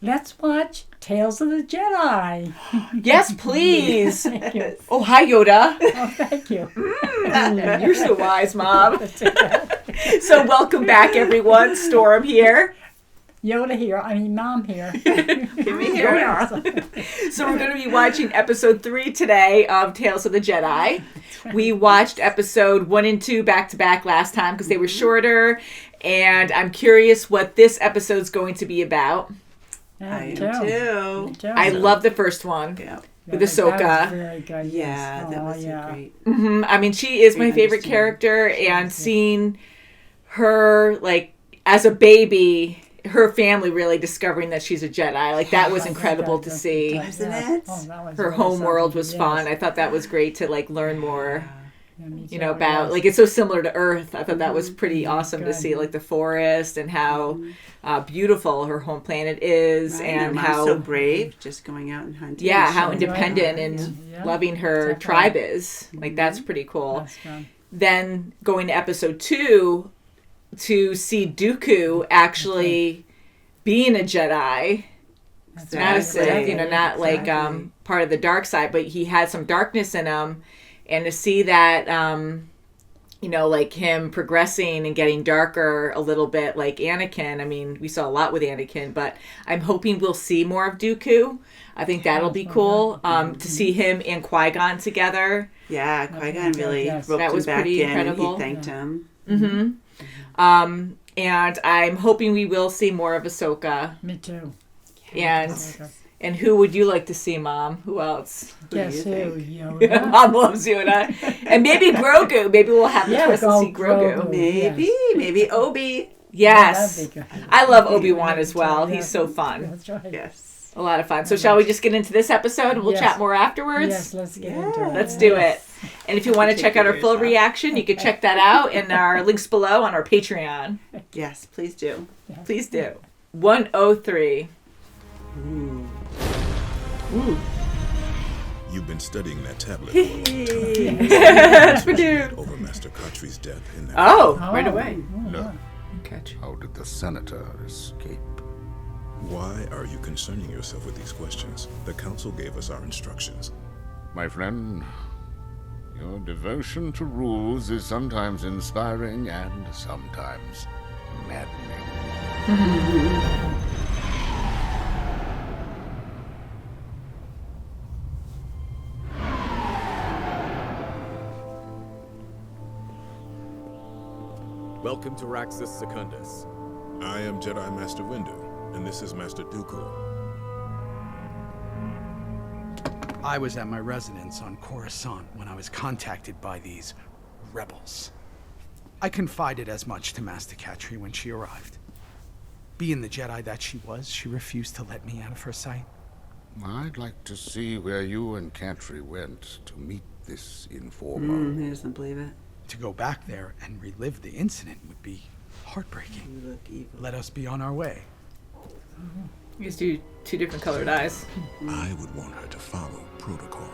let's watch Tales of the Jedi. Yes, please. Thank you. Oh, hi, Yoda. Oh, thank you. You're so wise, Mom. So welcome back, everyone. Storm here. Yoda here. Mom here. Here we are. So we're going to be watching episode 3 today of Tales of the Jedi. We watched episode 1 and 2 back to back last time because they were shorter. And I'm curious what this episode's going to be about. I do too. I love the first one. Yeah. With Ahsoka. Very good. Yeah, that was great. Mm-hmm. I mean, she is my favorite character, and seeing her, like, as a baby, her family really discovering that she's a Jedi, like, that was incredible to see. Wasn't it? Her home world was fun. I thought that was great to, like, learn more, about, like, it's so similar to Earth. I thought that was pretty awesome to see, like, the forest and how beautiful her home planet is, and how so brave, just going out and hunting. Yeah, how independent and loving her tribe is. Like, that's pretty cool. Then going to episode 2 to see Dooku actually being a Jedi. Not a Sith, not like part of the dark side, but he had some darkness in him, and to see that like him progressing and getting darker a little bit, like Anakin. I mean, we saw a lot with Anakin, but I'm hoping we'll see more of Dooku. I think that'll be cool to see him and Qui-Gon together. Yeah, Qui-Gon really roped him back pretty incredible. He thanked him. Mm-hmm. And I'm hoping we will see more of Ahsoka. Me too. And who would you like to see, Mom? Who else? Guess who? Yoda. Mom loves Yoda. And maybe Grogu. Maybe we'll have the chance to see Grogu. Maybe Obi. Yes. Yeah, I love Obi-Wan as well. He's so fun. That's right. Yes. A lot of fun. So shall we just get into this episode and we'll chat more afterwards? Yes, let's get into it. Let's do it. And if you want to check out our full reaction, you can check that out in our links below on our Patreon. Yes, please do. Please do. 103. Ooh. You've been studying that tablet for a long time. Yes, we do. Over Master Khattri's death in that right away. No. Catch. How did the senator escape? Why are you concerning yourself with these questions? The council gave us our instructions. My friend, your devotion to rules is sometimes inspiring and sometimes maddening. Welcome to Raxus Secundus. I am Jedi Master Windu, and this is Master Dooku. I was at my residence on Coruscant when I was contacted by these rebels. I confided as much to Master Khatri when she arrived. Being the Jedi that she was, she refused to let me out of her sight. I'd like to see where you and Khatri went to meet this informer. He doesn't believe it. To go back there and relive the incident would be heartbreaking. You look evil. Let us be on our way. You just do 2 different colored eyes. I would want her to follow protocol.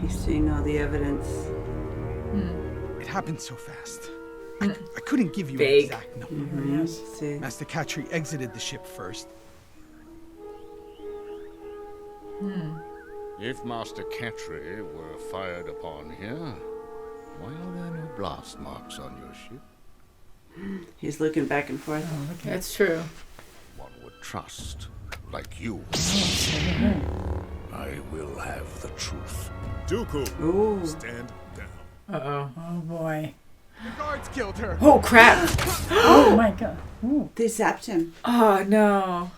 He's seeing all the evidence. It happened so fast. I couldn't give you Vague. an exact number. See. Master Khatri exited the ship first. If Master Khatri were fired upon here, why are there no blast marks on your ship? He's looking back and forth. That's true. One would trust, like you. I will have the truth. Dooku, Ooh. stand down. Uh-oh. Oh, boy. The guards killed her. Oh, crap. Oh, my God. Ooh. They zapped him. Oh, no.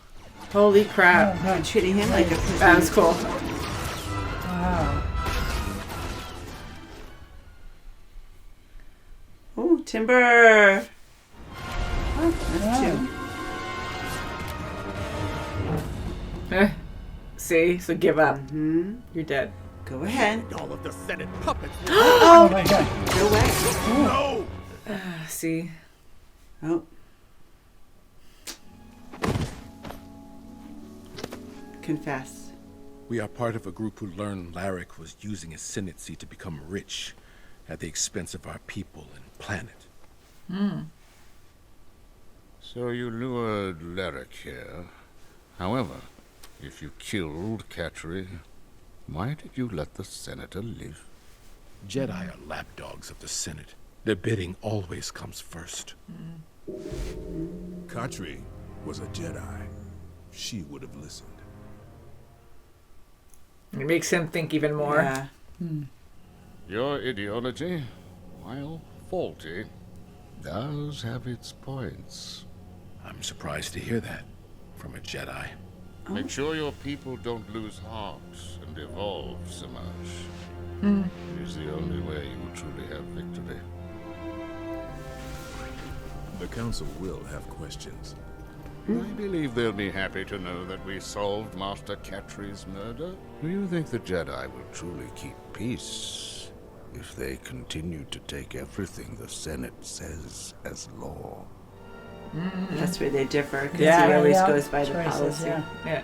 Holy crap. They're treating him like a prisoner. That was cool. Wow. Ooh, timber. Oh, that's 2. See? So give up. You're dead. Go ahead. All of the Senate puppets. Oh, my God. Get away. No! See? Oh. confess? We are part of a group who learned Larrick was using his ascendancy to become rich at the expense of our people and planet. So you lured Larrick here. However, if you killed Catry, why did you let the Senator live? Jedi are lapdogs of the Senate. Their bidding always comes first. Catry was a Jedi. She would have listened. It makes him think even more. Yeah. Your ideology, while faulty, does have its points. I'm surprised to hear that from a Jedi. Make sure your people don't lose heart and evolve so much. It is the only way you will truly have victory. The Council will have questions. I believe they'll be happy to know that we solved Master Catry's murder. Do you think the Jedi will truly keep peace if they continue to take everything the Senate says as law? That's where they differ, because Yeah. he always Yeah. goes by the Choices, policy. yeah. Yeah.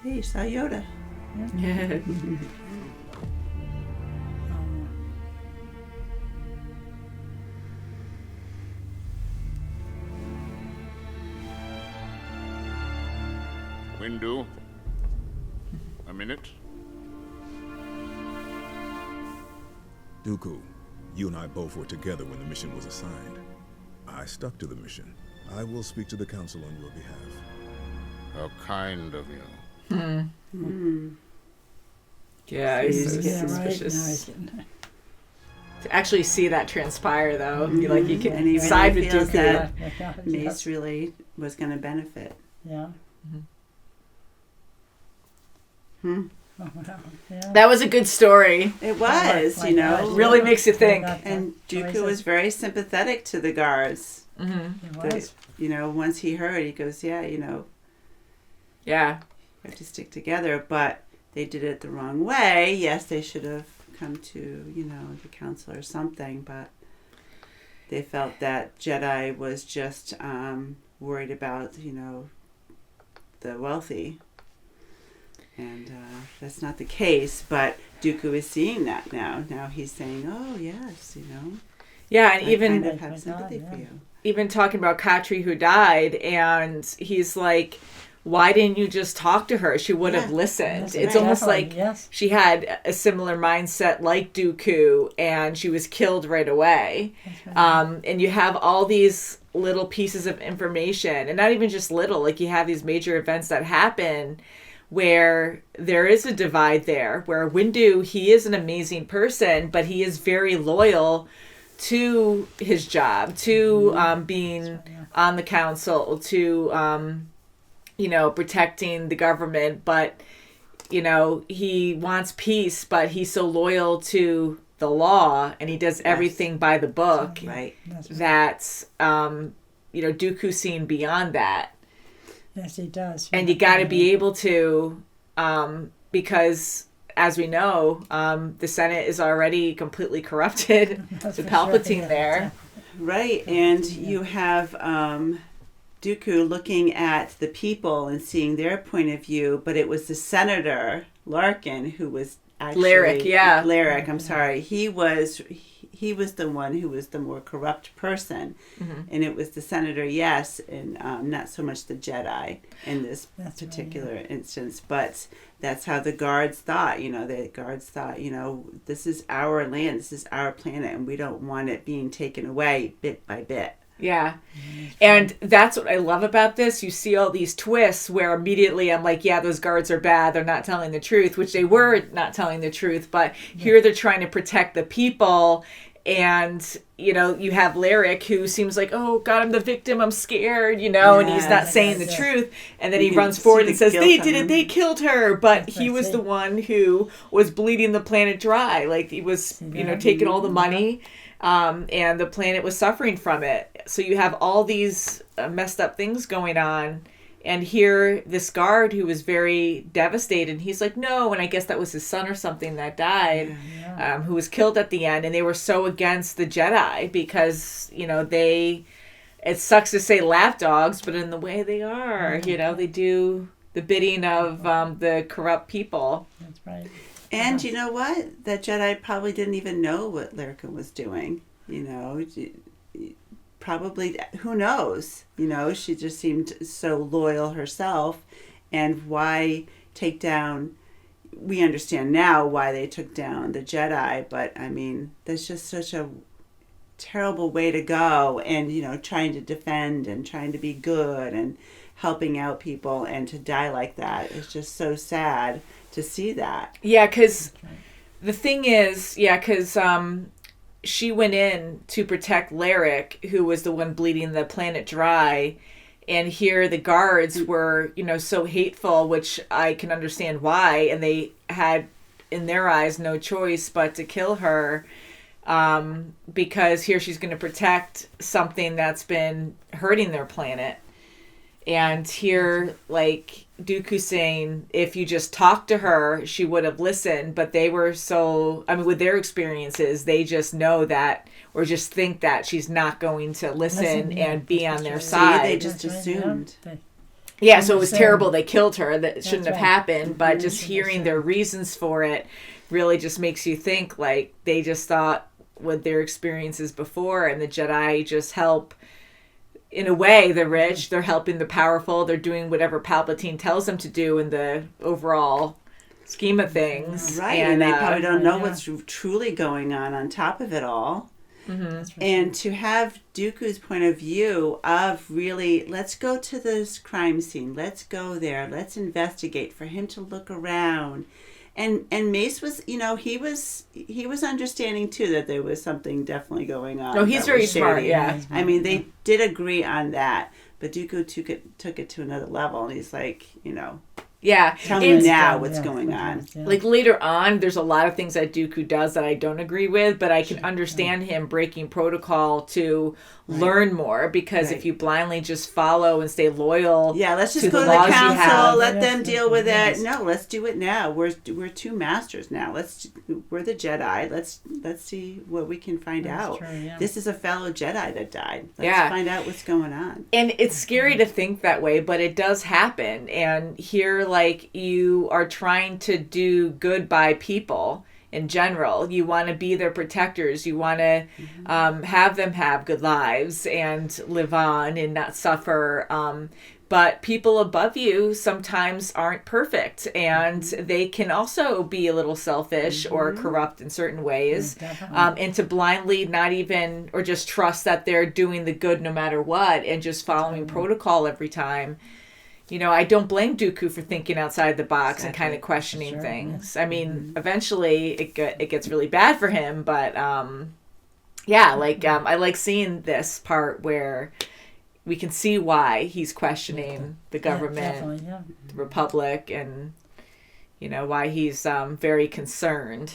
Hey, you saw Yoda. Yeah. Windu, a minute. Dooku, you and I both were together when the mission was assigned. I stuck to the mission. I will speak to the Council on your behalf. How kind of you. Yeah, he's so Yeah, right. suspicious. No, To actually see that transpire, though, you like you can And he side really with feels Dooku. that yeah. Mace really was going to benefit. Yeah. Oh, wow. Yeah. That was a good story. It was, my you know. gosh. Really makes you think. And Dooku was very sympathetic to the guards. It But, was. you know, once he heard, he goes, yeah, you know, Yeah. you have to stick together. But they did it the wrong way. Yes, they should have come to, you know, the council or something. But they felt that Jedi was just worried about, you know, the wealthy. And that's not the case. But Dooku is seeing that now. Now he's saying, oh, yes, you know. Yeah, and I even kind of have sympathy for you. even talking about Catry who died, and he's like, why didn't you just talk to her? She would have listened. Yes, It's right. almost Definitely, like yes. she had a similar mindset like Dooku, and she was killed right away. And you have all these little pieces of information, and not even just little, like you have these major events that happen where there is a divide there, where Windu, he is an amazing person, but he is very loyal to his job, to being on the council, to you know, protecting the government, but you know, he wants peace, but he's so loyal to the law, and he does everything by the book. Right. That's you know, Dooku's seen beyond that. Yes, he does. And you got to be able to, because as we know, the Senate is already completely corrupted with Palpatine there. Right, and you have Dooku looking at the people and seeing their point of view, but it was the Senator Larkin who was actually Larrick, I'm sorry. He was the one who was the more corrupt person, and it was the Senator, yes, and not so much the Jedi in this particular instance, but that's how the guards thought. You know, the guards thought, you know, this is our land, this is our planet, and we don't want it being taken away bit by bit. Yeah. And that's what I love about this. You see all these twists where immediately I'm like, yeah, those guards are bad. They're not telling the truth, which they were not telling the truth. But here they're trying to protect the people. And, you know, you have Larrick who seems like, oh, God, I'm the victim. I'm scared, you know, and he's not saying the truth. And then he runs forward and says, they did it. They killed her. But he was the one who was bleeding the planet dry. Like he was, you know, taking all the money. And the planet was suffering from it. So you have all these messed up things going on. And here, this guard who was very devastated, he's like, no. And I guess that was his son or something that died, who was killed at the end. And they were so against the Jedi because, you know, they it sucks to say lapdogs, but in the way they are, they do the bidding of the corrupt people. That's right. And you know what? That Jedi probably didn't even know what Lyrica was doing. Probably, who knows? She just seemed so loyal herself. And why take down... We understand now why they took down the Jedi, but I mean, that's just such a terrible way to go. And, trying to defend and trying to be good and helping out people, and to die like that is just so sad to see that. Yeah, because the thing is, she went in to protect Lyric, who was the one bleeding the planet dry. And here the guards were, so hateful, which I can understand why. And they had, in their eyes, no choice but to kill her. Because here she's going to protect something that's been hurting their planet. And here, Dooku saying, if you just talked to her, she would have listened. But they were with their experiences, they just know that, or just think that she's not going to listen and be on their side. They just assumed. Yeah, so it was terrible. They killed her. That shouldn't have happened. But just hearing their reasons for it really just makes you think, they just thought with their experiences before, and the Jedi just help. In a way, the rich, they're helping the powerful, they're doing whatever Palpatine tells them to do in the overall scheme of things. Right, and they probably don't know what's truly going on top of it all. Mm-hmm. And to have Dooku's point of view of really, let's go to this crime scene, let's go there, let's investigate, for him to look around. And Mace was, he was understanding too that there was something definitely going on. Oh, he's very smart, yeah. I mean, they did agree on that, but Dooku took it to another level, and he's like, tell me now what's going on. Yeah. Later on, there's a lot of things that Dooku does that I don't agree with, but I can understand him breaking protocol to learn more, because if you blindly just follow and stay loyal, let's just go to the council, let them deal with it. No, let's do it now. We're two masters now. We're the Jedi. Let's see what we can find out. True, yeah. This is a fellow Jedi that died. Let's find out what's going on. And it's scary to think that way, but it does happen. And here, you are trying to do good by people in general. You want to be their protectors. You want to have them have good lives and live on and not suffer. But people above you sometimes aren't perfect, and they can also be a little selfish or corrupt in certain ways. And to blindly not even, or just trust that they're doing the good no matter what, and just following protocol every time. I don't blame Dooku for thinking outside the box and kind of questioning things. I mean, eventually it gets really bad for him, but I like seeing this part where we can see why he's questioning the government, the Republic, and why he's very concerned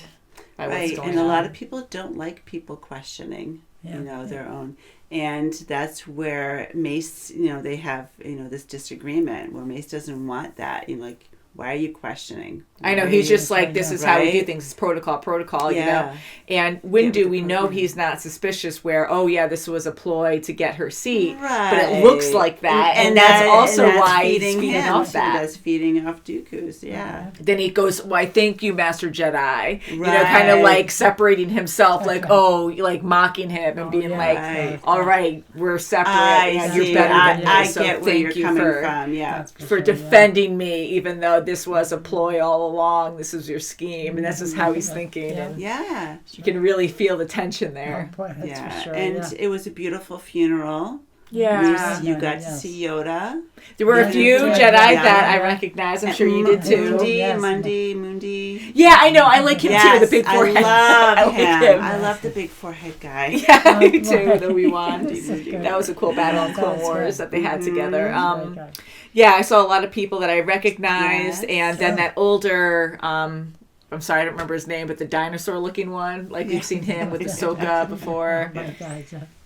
by what's going on. And a lot of people don't like people questioning, their own. And that's where Mace, they have, this disagreement where Mace doesn't want that. Why are you questioning? I know, he's just this is how we do things. It's protocol, And Windu, we know he's not suspicious where, this was a ploy to get her seat. Right. But it looks like that. And that's also why he's feeding off that. That's feeding off Dooku's, Then he goes, why, thank you, Master Jedi. Right. Kind of separating himself, mocking him and being all right, we're separate and you're better than me. So get where you're coming from, for defending me, even though this was a ploy all along. This is your scheme, and this is how he's thinking. And you can really feel the tension there. Oh, boy, that's for sure, and it was a beautiful funeral. Yeah. You got to see Yoda. There were a few Jedi that I recognized. I'm sure you did too. Mundi. Yeah, I know. I like him too, the big forehead. I love him. I love the big forehead guy. Yeah, me too, the Obi-Wan. That was a cool battle in Clone Wars that they had together. I saw a lot of people that I recognized, and then that older... I'm sorry, I don't remember his name, but the dinosaur-looking one. We've seen him with Ahsoka before.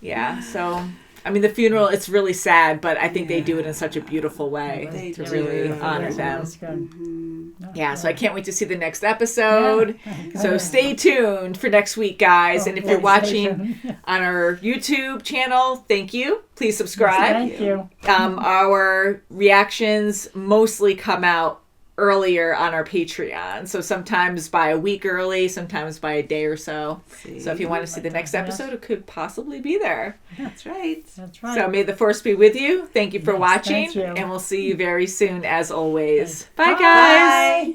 Yeah, so... I mean, the funeral, it's really sad, but I think they do it in such a beautiful way to really honor them. Yeah, so I can't wait to see the next episode. So stay tuned for next week, guys. And if you're watching on our YouTube channel, thank you. Please subscribe. Thank you. Our reactions mostly come out earlier on our Patreon. So sometimes by a week early, sometimes by a day or so. So if you want to see the next episode, it could possibly be there. That's right. That's right. So may the force be with you. Thank you for watching. thank you. And we'll see you very soon as always. Bye, guys. Bye.